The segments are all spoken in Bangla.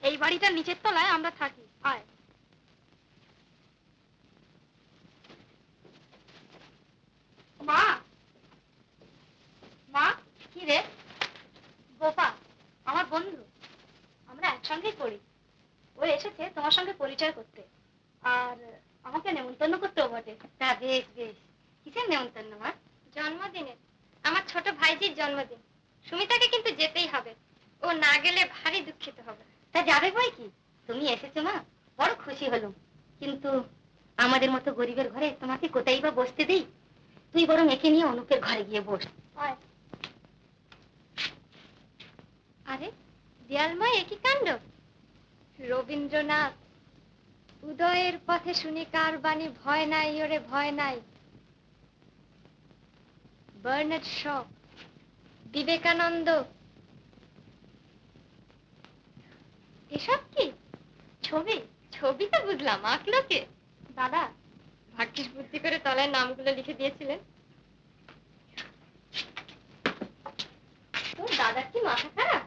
এই বাড়িটার নিচের তলায় আমরা থাকি। আয়। মা, মা। কি রে? গোপা আমার বন্ধু, আমরা একসঙ্গেই পড়ি। ও এসেছে তোমার সঙ্গে পরিচয় করতে, আর আমাকে নেমন্তন্ন করতেও বটে। তা বেশ বেশ। কিসের নেমন্তন্ন মা? জন্মদিনের। আমার ছোট ভাইজির জন্মদিন। সুমিতাকে কিন্তু যেতেই হবে, ও না গেলে ভারী দুঃখিত হবে। তা যাবে বই কি, তুমি এসেছো মা, বড় খুশি হলাম। কিন্তু আমাদের মতো গরিবের ঘরে তোমাকে কোথায় বা বসতে দিই? তুই বরং একে নিয়ে অনুপের ঘরে গিয়ে বস। আরে দেয়ালময় একই কাণ্ড। রবীন্দ্রনাথ, উদয়ের পথে শুনি কার বাণী, ভয় নাই ওরে ভয় নাই। বার্নার্ড শ, বিবেকানন্দ, এসব কি ছবি? ছবি তো বুঝলাম, আঁকলো কে? দাদা। ভাগ্যিস বুদ্ধি করে তলায় নামগুলো লিখে দিয়েছিলেন। তোর দাদার কি মাথা খারাপ?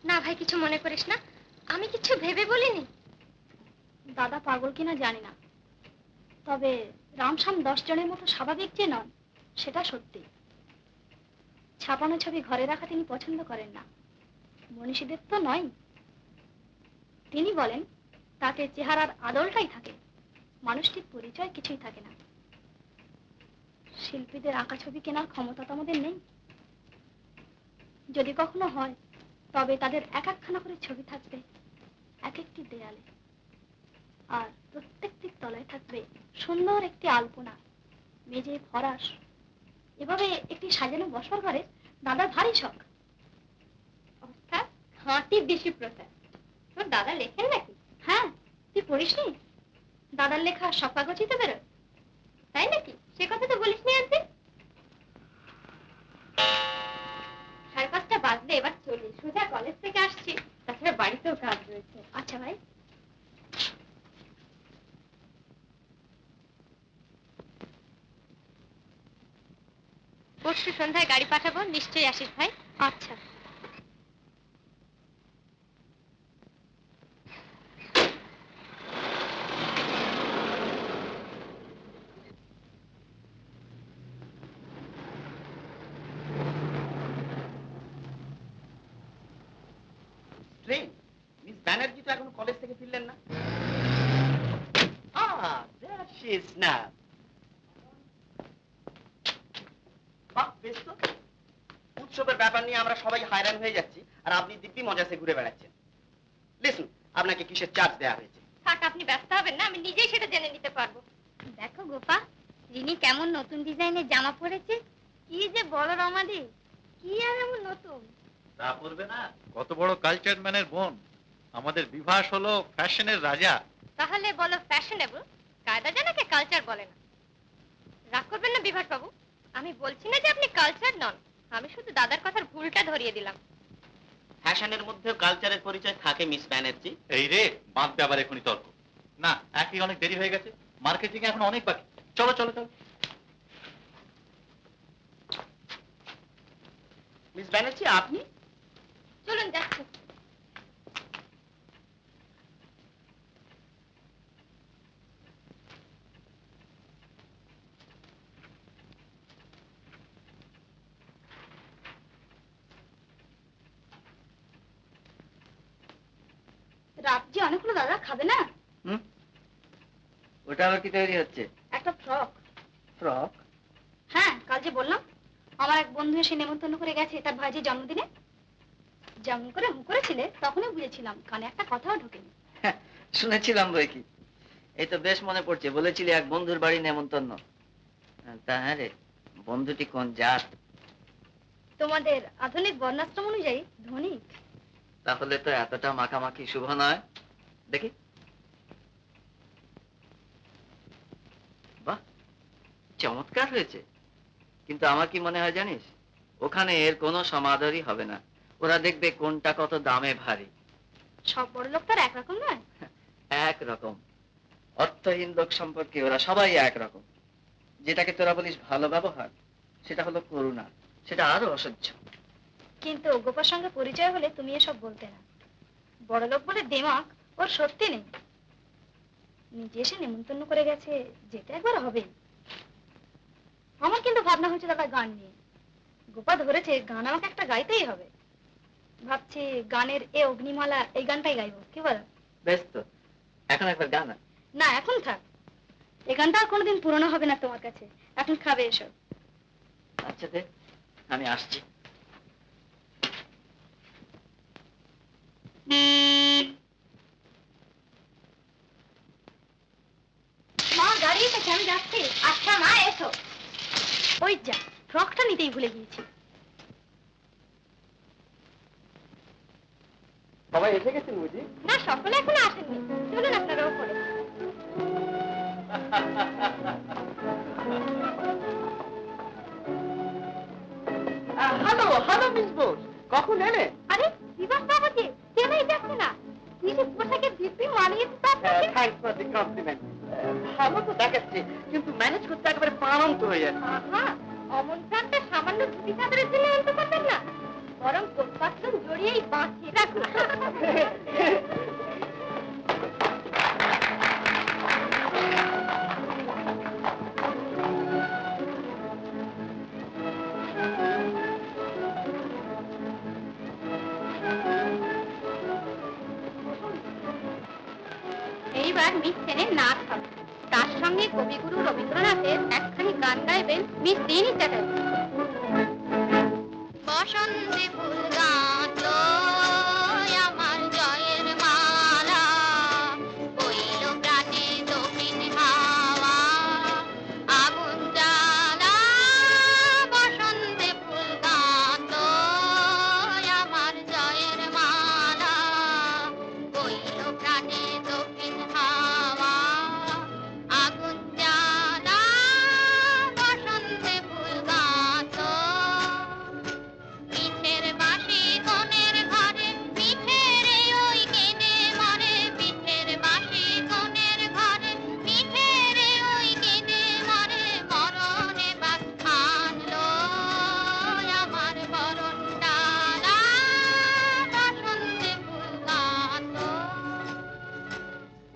না ভাই, কিছু মনে করিস না, আমি কিছু ভেবে বলিনি। দাদা পাগল কিনা জানি না, তবে রামশ্যাম 10 জনের মতো স্বাভাবিক যে নন সেটা সত্যি। ছাপানো ছবি ঘরে রাখা তিনি পছন্দ করেন না, মনীষীদের তো নয়। তিনি বলেন তাতে চেহারার আদলটাই থাকে, মানুষটির পরিচয় কিছুই থাকে না। শিল্পীদের আঁকা ছবি কেনার ক্ষমতা তো আমাদের নেই। যদি কখনো হয় তবে তাদের এক একখানা করে ছবি থাকবে এক একটি দেয়ালে, আর প্রত্যেকটির তলায় থাকবে সুন্দর একটি আলপনা, মেঝে ফরাস। এভাবে একটি সাজানো বসবার ঘরে দাদার ভারী শখ। অর্থাৎ খাঁটি দেশি প্রথা। তোর দাদা লেখেন নাকি? হ্যাঁ, তুই পড়িসনি? দাদার লেখা সব কাগজই তো বেরোয়। তাই নাকি? সে কথা তো বলিসনি একদিন। 5:30 বাজলে এবার চলি, সোজা কলেজ থেকে আসছি, তাছাড়া বাড়িতেও কাজ রয়েছে। আচ্ছা ভাই। পরশু সন্ধ্যায় গাড়ি পাঠাবো, নিশ্চয়ই আসিস ভাই। আচ্ছা। মিস ব্যানার্জি তো এখন কলেজ থেকে ফিরলেন না। there she is now. বাহ, বেশ তো। উৎসবের ব্যাপার নিয়ে আমরা সবাই হায়রান হয়ে যাচ্ছি, আর আপনি দিব্যি মজাসে ঘুরে বেড়াচ্ছেন। লিসন, আপনাকে কিসের চার্জ দেওয়া হয়েছে? থাক, আপনি ব্যস্ত হবেন না, আমি নিজেই সেটা জেনে নিতে পারবো। দেখো গোপা, রিনি কেমন নতুন ডিজাইনের জামা পরেছে। কি যে বলো রমাদি, কি আর এমন নতুন? তা পড়বে না? কত বড় কালচার ম্যানের বোন, আমাদের বিভাস হলো ফ্যাশনের রাজা। তাহলে বলো ফ্যাশনেবল, কায়দা জানাকে কালচার বলে না। রাগ করবেন না বিভাস বাবু, আমি বলছি না যে আপনি কালচার নন, আমি শুধু দাদার কথার ভুলটা ধরিয়ে দিলাম। ফ্যাশনের মধ্যেও কালচারের পরিচয় থাকে মিস ব্যানার্জি। এই রে, বাঁধবে আবার এখনই তর্ক। না, একই অনেক দেরি হয়ে গেছে, মার্কেটিং এখন অনেক বাকি। চলো চলো চলো। মিস ব্যানার্জি, আপনি? চলুন যাচ্ছি। রাত যে অনেক হলো দাদা, খাবে না? ওটা আবার কি তৈরি হচ্ছে? একটা ফ্রক। ফ্রক? হ্যাঁ, কাল যে বললাম আমার এক বন্ধু এসে নেমন্তন্ন করে গেছে তার ভাইজির জন্মদিনে। যেমন করে হুঁ করেছিলে তখনই বুঝেছিলাম, কানে একটা কথাও ঢোকেনি। শুনেছিলাম বই কি। এই তো বেশ মনে পড়ছে, বলেছিলি এক বন্ধুর বাড়ি নেমন্তন্ন। তা হ্যাঁ রে, বন্ধুটি কোন জাত? তোমাদের আধুনিক বর্ণাশ্রম অনুযায়ী ধনী। তাহলে তো এতটা মাখামাখি শুভ নয়। দেখি। বাহ, চমৎকার হয়েছে। কিন্তু আমার কি মনে হয় জানিস, ওখানে এর কোনো সমাদরই হবে না। ওরা দেখবে কোনটা কত দামে ভারী। সব বড় লোক তার একরকম নয়। একরকম। অর্থহীন লোক সম্পর্কে ওরা সবাই একরকম। যেটাকে তোরা বলিস ভালো ব্যবহার, সেটা হলো করুণা, সেটা আরো অসহ্য। কিন্তু গোপার সঙ্গে পরিচয় হলে তুমি এসব বলতে না। বড়লোক বলে দেমাক ওর সত্যি নেই। নিজে এসে নেমন্তন্ন করে গেছে, যেতে একবার হবে। আমার কিন্তু ভাবনা হয়েছে দাদা গান নিয়ে। গোপা ধরেছে গান আমাকে একটা গাইতেই হবে। ভাবছি গানের এ অগ্নিমালা এই গানটাই গাইবো, কি বল? বেশ তো, এখন একবার গান। না এখন থাক, এই গানটা আর কোনোদিন পুরনো হবে না তোমার কাছে। এখন খাবে এসব। আচ্ছা দে, আমি আসছি। মা গাড়ি এসেছে, আমি যাচ্ছি। আচ্ছা মা এসো। ওই যা, ফ্রকটা নিতেই ভুলে গিয়েছি। সবাই এসে গেছেন বুঝি? না, সকলে এখনো আসেননি। চলুন আপনারা ওপরে। হ্যালো হ্যালো মিস বোস, কখন এলে? আরে বিভাস বাবুজি, চেনাই যাচ্ছে না। কি যে পোশাকের দিব্যি মানিয়েছে তা আপনাকে। Thanks for the compliment. ভালো তো দেখাচ্ছে, কিন্তু ম্যানেজ করতে একেবারে প্রাণান্ত হয়ে যাচ্ছে। আহা, অমন প্রাণটা সামান্য ধুতি চাদরের জন্য আনতে পারবেন না? বরং কোটপাট্টন জড়িয়েই বাঁচিয়ে রাখুন। এইবার মিস সেনের নাচ হবে। তার সঙ্গে কবিগুরু রবীন্দ্রনাথের একখানি গান গাইবেন মিস দিনী চ্যাটার্জি। বসন্তে ফুল গাঁথলো আমার জয়ের মালা, বইল প্রাণে দক্ষিণ হাওয়া আগুন জ্বালা। বসন্তে ফুল গাঁথলো আমার জয়ের মালা, বইল প্রাণে দক্ষিণ হাওয়া আগুন জ্বালা। বসন্তে ফুল গাঁথলো পিঠের বাঁশি কোণের ঘরে, পিঠের ওই কেঁদে মরে। পিঠের বাঁশি কোণের ঘরে, পিঠের ওই কেঁদে মরে। মরণে বাস আনলো আমার বরণ ডালা, বসন্তে ফুল গাঁথলো।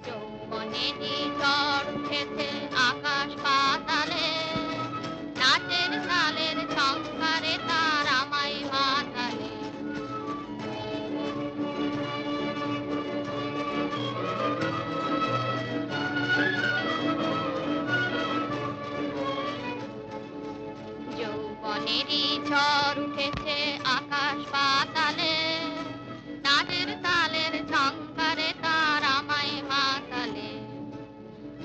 যৌবনেরই ঝড় উঠেছে আকাশ পাতালে, নাচের তালের সংসারে তার আমায় মাতালে। যৌবনেরই ঝড় উঠেছে আকাশ পাতালে, নাচের তালের ঝংকারে তার আমায় মাতালে।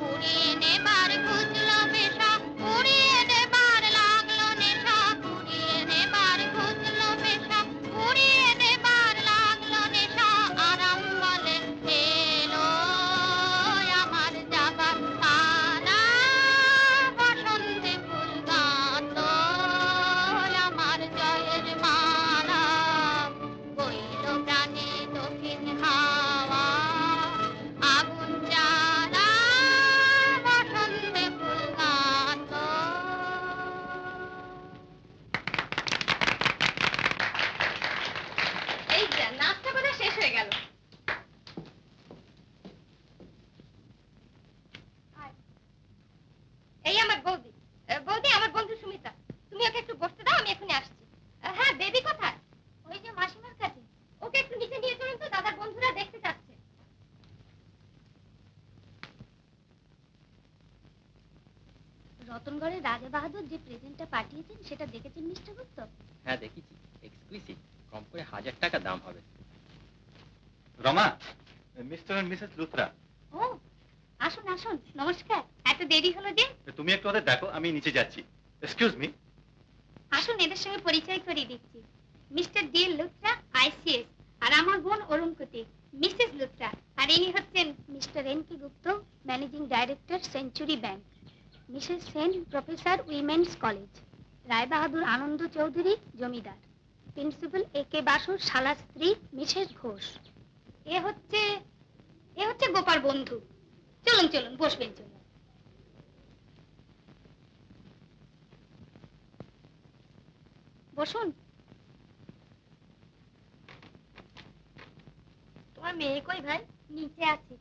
উড়িয়ে নেবার খুঁজলো পেশা, উড়িয়ে নেবার লাগলো নেশা। উড়িয়ে নেবার খুঁজলো পেশা, উড়িয়ে নেবার লাগলো নেশা। আরাম বলে এলো আমার যাবার পালা, বসন্তে ফুল গাঁথলো আমার জয়ের মালা, বইল প্রাণে দক্ষিণ হাওয়া আগুন জ্বালা। বসন্তে ফুল গাঁথলো। এই যে নাচটা বোধহয় শেষ হয়ে গেল। এই আমার বৌদি। বৌদি, আমার বন্ধু সুমিতা। তুমি ওকে একটু বসতে দাও, আমি এখনই আসছি। হ্যাঁ, বেবি কোথায়? ওই যে মাসিমার কাছে। ওকে একটু নিচে নিয়ে চলুন তো, দাদার বন্ধুরা দেখতে চাচ্ছে। রতনগড়ের রাজা বাহাদুর যে প্রেজেন্টটা পাঠিয়েছেন সেটা দেখেছেন মিস্টার গুপ্ত? হ্যাঁ দেখেছি, এক্সক্লুসিভ, কম করে 1000 টাকা দাম হবে। Rama, Mr and Mrs Luthra, ও, আসুন আসুন, নমস্কার। এত দেরি হলো যে? তুমি একটু ওদের দেখো, আমি নিচে যাচ্ছি। Excuse me. আসুন, এদের সঙ্গে পরিচয় করিয়ে দিচ্ছি। Mr D Luthra, ICS. আর আমার বোন অরুণকুতি, মিসেস লুথরা। আর ইনি হচ্ছেন Mr N K Gupta, managing director, century bank. Mrs Sen, professor, women's college. Rai Bahadur Anand Chowdhury, জমিদার। প্রিন্সিপাল এ কে বাসুর শালার স্ত্রী মিসেস ঘোষ। এ হচ্ছে গোপার বন্ধু। চলুন চলুন, বসবেন চলুন। বসুন। মেয়ে কই ভাই? নিচে আছে।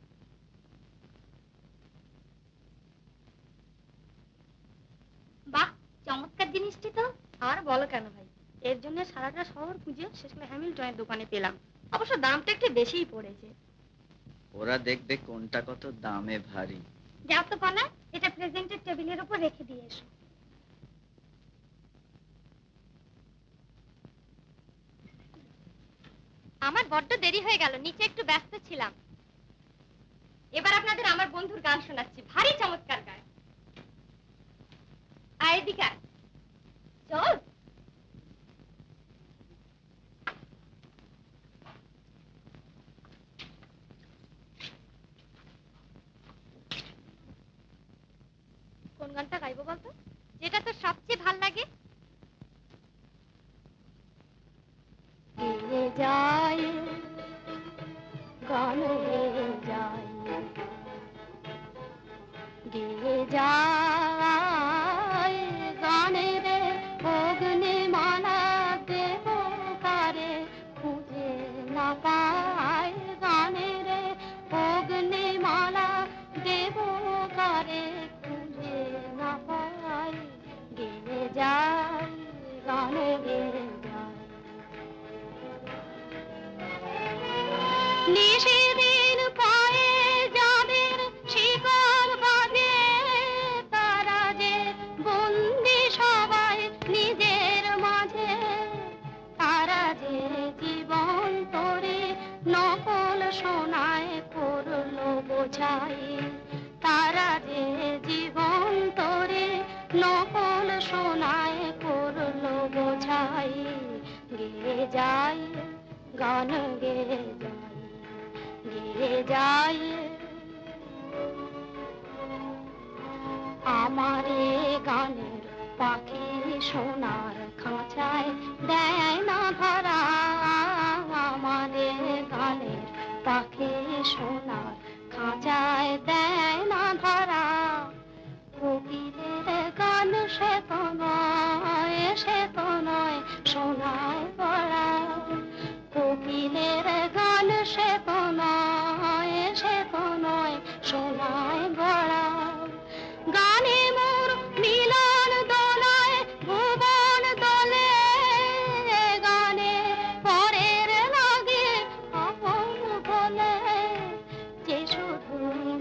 বাহ, চমৎকার জিনিসটি তো। আর বলো কেন ভাই, এর জন্য সারাটা শহর খুঁজে শেষে হ্যামিল্টনের দোকানে পেলাম। অবশ্য দামটা একটু বেশিই পড়েছে। ওরা দেখবে কোনটা কত দামে ভারী। যাও তো কনা, এটা প্রেজেন্টের টেবিলের উপর রেখে দিয়ে এসো। আমার বড্ড দেরি হয়ে গেল, নিচে একটু ব্যস্ত ছিলাম। এবার আপনাদের আমার বন্ধুর গান শোনাচ্ছি, ভারী চমৎকার গান। আয় এদিকে আয়। চল। কোন গানটা গাইবো বলতো? যেটা তোর সবচেয়ে ভাল লাগে। গেয়ে যায় গান গেয়ে যায়, গেয়ে যায় গানের অগ্নিমালা দেব কারে খুঁজে না পায়, গানের অগ্নিমালা দেব কারে খুঁজে না পায়, গেয়ে যায় গান গেয়ে যায়। নিশিদিন পায়ে যাদের শিকল বাজে, তারা যে বন্দি সবাই নিজের মাঝে, তারা যে জীবন তোরে নকল সোনায় করলো বোঝাই, তারা যে জীবন তোরে নকল সোনায় করলো বোঝাই, গেয়ে যায় গান গেয়ে যায়, গেয়ে যায়। আমার এ গানের পাখি সোনার খাঁচায় দেয় না ধরা, আমার এ গানের পাখি সোনার খাঁচায় দেয় না ধরা, কোকিলের গান সে তো নয়, সে তো নয় সোনায় পড়া, কোকিলের গান সে তো নয়, সে তো নয় সোনায় গড়া, গানে মোর মিলন দোলায় ভুবন দোলে, গানে পরের লাগে আপন বলে, যে শুধু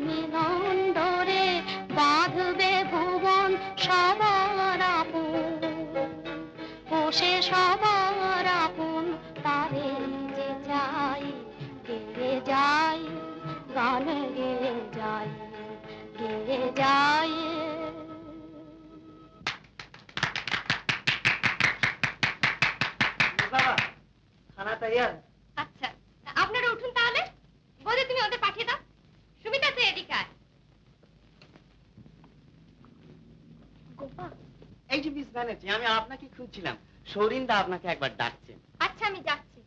মিলন ডোরে বাঁধবে ভুবন সবার আপন, ও সে সবার আপন তারে যে চাই, গেয়ে যায় গান গেয়ে যায়, গেয়ে যায়। বাবা, খানা তৈয়ার। আচ্ছা, আপনারা উঠুন তাহলে। বলে তুমি ওদের পাঠিয়ে দাও। সুমিতা তুই এদিকে আয়। গোপা, এই যে মিস ব্যানার্জি, আমি আপনাকে খুঁজছিলাম। সৌরিন্দা আপনাকে একবার ডাকছেন। আচ্ছা আমি যাচ্ছি।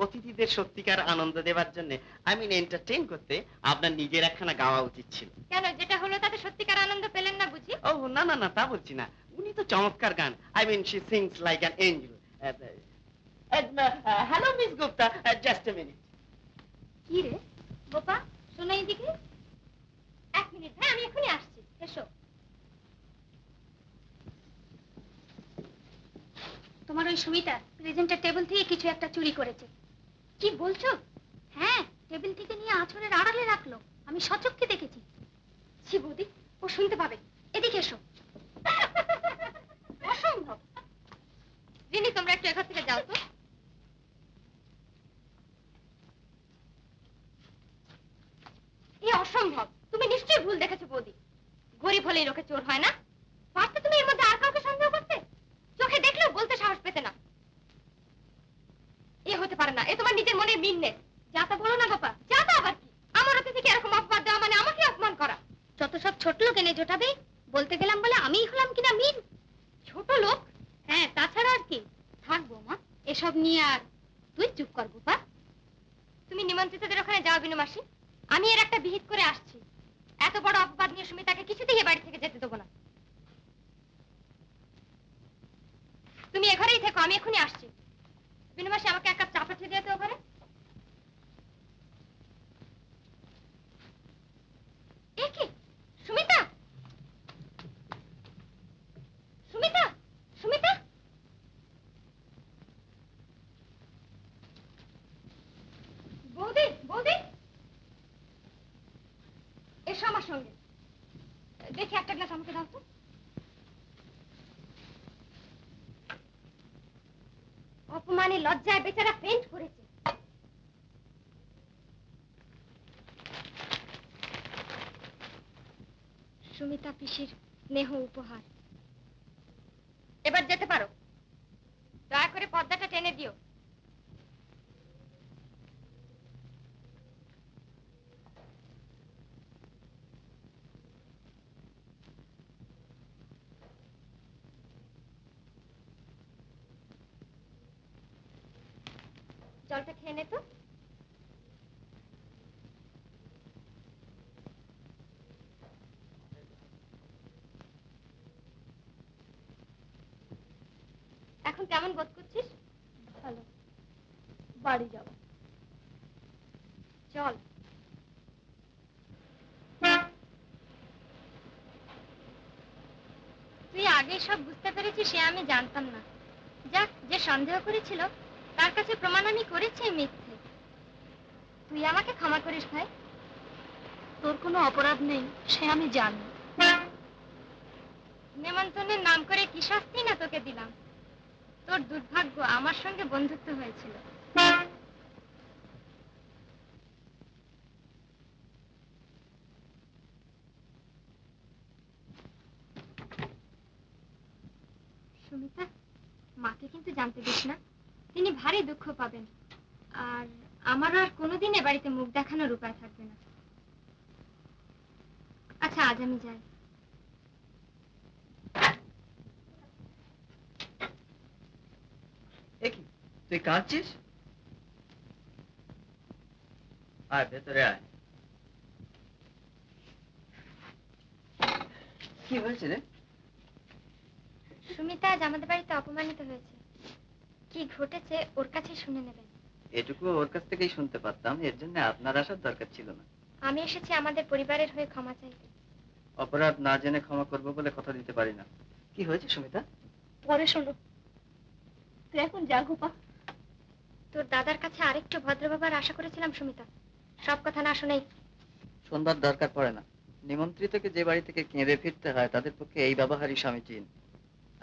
অতিথিদের সত্যিকার আনন্দ দেওয়ার জন্য, আই মিন এন্টারটেইন করতে, আপনার নিজের একখানা গাওয়া উচিত ছিল। কেন, যেটা হলো তাতে সত্যিকার আনন্দ পেলেন না বুঝি? ও না না না, তা বলছি না। উনি তো চমৎকার গান, I mean she sings like an angel. Hello miss Gupta, just a minute. কি রে গোপা, শোনো এইদিকে। এক মিনিট ভাই, আমি এখনই আসছি, এসো। তোমার ওই সুমিতা প্রেজেন্টের টেবিল থেকে কিছু একটা চুরি করেছে। কি বলছো? হ্যাঁ, টেবিল থেকে নিয়ে আঁচড়ের আড়ালে রাখলো, আমি সচক্ষে দেখেছি। ছি বৌদি, ও শুনতে পাবে, এদিকে এসো। অসম্ভব। রিনি, তোমরা একটু এখান থেকে যাও তো। এ অসম্ভব, তুমি নিশ্চয়ই ভুল দেখেছো বৌদি। গরিব হলেই লোকে চোর হয় না। পারতে তুমি এর মধ্যে আর কাউকে সন্দেহ করতে? চোখে দেখলেও বলতে সাহস পেতে না। এ হতে পারে না, এ তোমার নিজের মনের মিন্নে। যা তা বলো না গোপা, যা তা আবার কি? আমার অতিথিকে এরকম অপবাদ দেওয়া মানে আমাকে অপমান করা। যত সব ছোট লোক এনে জোটাবে, বলতে গেলাম বলে আমিই হলাম কিনা মিন। ছোট লোক? হ্যাঁ, তাছাড়া আর কি। থাকবো মা, এসব নিয়ে আর তুই চুপ কর গোপা। তুমি নিমন্ত্রিতদের ওখানে যাও বিনু মাসি, আমি এর একটা বিহিত করে আসছি। এত বড় অপবাদ নিয়ে সুমিতাকে কিছুতেই এ বাড়ি থেকে যেতে দেবো না। তুমি এ ঘরেই থেকো, আমি এখনই আসছি। বিনু মাসি, আমাকে এক কাপ চা পাঠিয়ে দিও তো ওখানে। বৌদি, এসো আমার সঙ্গে। দেখি একটা গ্লাস আমাকে দাও তো। অপমানে লজ্জায় বেচারা ফেন্ট করেছে। সুমিতা পিসির স্নেহ উপহার। এবার যেতে পারো। দয়া করে পর্দাটা টেনে দিও। জলটা খেয়ে নে তো। এখন কেমন বোধ করছিস? ভালো। বাড়ি যাব। চল। তুই আগে সব বুঝতে পেরেছিস সে আমি জানতাম না। যাক, যে সন্দেহ করেছিল তার কাছে প্রমাণ আমি করেছি মিথ্যে। তুই আমাকে ক্ষমা করিস ভাই। তোর কোনো অপরাধ নেই সে আমি জানি। নেমন্তন্নের নাম করে কি শাস্তি না তোকে দিলাম। তোর দুর্ভাগ্য আমার সঙ্গে বন্ধুত্ব হয়েছিল। সুমিতা, মাকে কিন্তু জানতে দিস না। তিনি ভারী দুঃখ পাবেন। আর আমারও আর কোনোদিন এ বাড়িতে মুখ দেখানোর উপায় থাকবে না। আচ্ছা, আজ আমি যাই। এ কি, তুই কাঁদছিস? আয় ভেতরে আয়। কি হয়েছে রে? সুমিতা আজ আমাদের বাড়িতে অপমানিত হয়েছে। কি ঘটেছে ওর কাছে শুনে নেবেন। এটুকু ওর কাছ থেকেই শুনতে পারতাম, এর জন্য আপনার আসার দরকার ছিল না। আমি এসেছি আমাদের পরিবারের হয়ে ক্ষমা চাইতে। অপরাধ না জেনে ক্ষমা করবো বলে কথা দিতে পারি না। কি হয়েছে সুমিতা? পরে শোনো। তুই এখন যা গোপা। তোর দাদার কাছে আরেকটু ভদ্র বাবার আশা করেছিলাম সুমিতা। সব কথা না শুনেই। শুনবার দরকার পড়ে না। নিমন্ত্রিতকে যে বাড়ি থেকে কেঁদে ফিরতে হয় তাদের পক্ষে এই ব্যবহারই সমীচীন।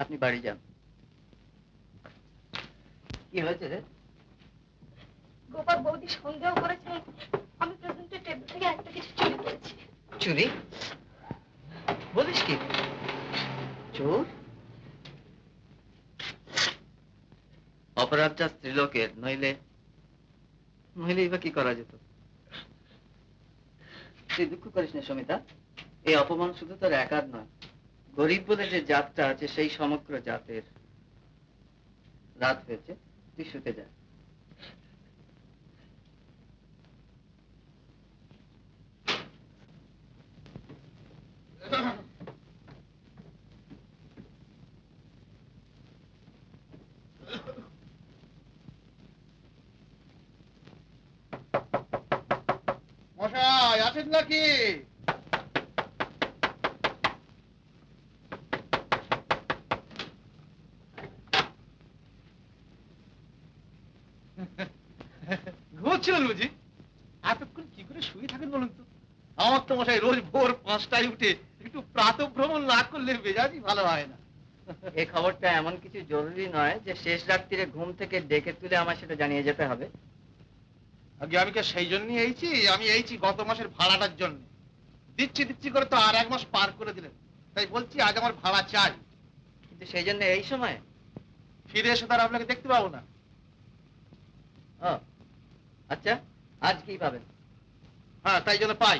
আপনি বাড়ি যান। কি হয়েছে রে? গোপাল বৌদি সন্দেহ করেছে আমি প্রেজেন্টের টেবিল থেকে একটা কিছু চুরি করেছি। চুরি? বলিস কি? চোর? অপরাধটা স্ত্রীলোকের, নইলে বা কি করা যেত? তুই দুঃখ করিস না সুমিতা। এই অপমান শুধু তোর একার নয়, গরিব বলে যে জাতটা আছে সেই সমগ্র জাতের। রাত হয়েছে, তুই শুতে যা। মশাই আছেন নাকি? ঘুমোচ্ছিলেন বুঝি? এতক্ষণ কি করে শুয়ে থাকেন বলুন তো? আমার তো মশাই রোজ ভোর 5টায় উঠে একটু প্রাতঃভ্রমণ না করলে মেজাজই ভালো হয় না। এই খবরটা এমন কিছু জরুরি নয় যে শেষ রাত্রিরে ঘুম থেকে ডেকে তুলে আমার সেটা জানিয়ে যেতে হবে। আগে আমি কে সেই জন্যই আমি এইছি গত মাসের ভাড়াটার জন্য। দিচ্ছি করে তো আর 1 মাস পার করে দিলেন। তাই বলছি আজ আমার ভাড়া চাই। কিন্তু সেই জন্য এই সময়? ফিরে এসে তার আপনাকে দেখতে পাবো না। ও আচ্ছা, আজ কি পাবেন? হ্যাঁ, তাই জন্য পাই।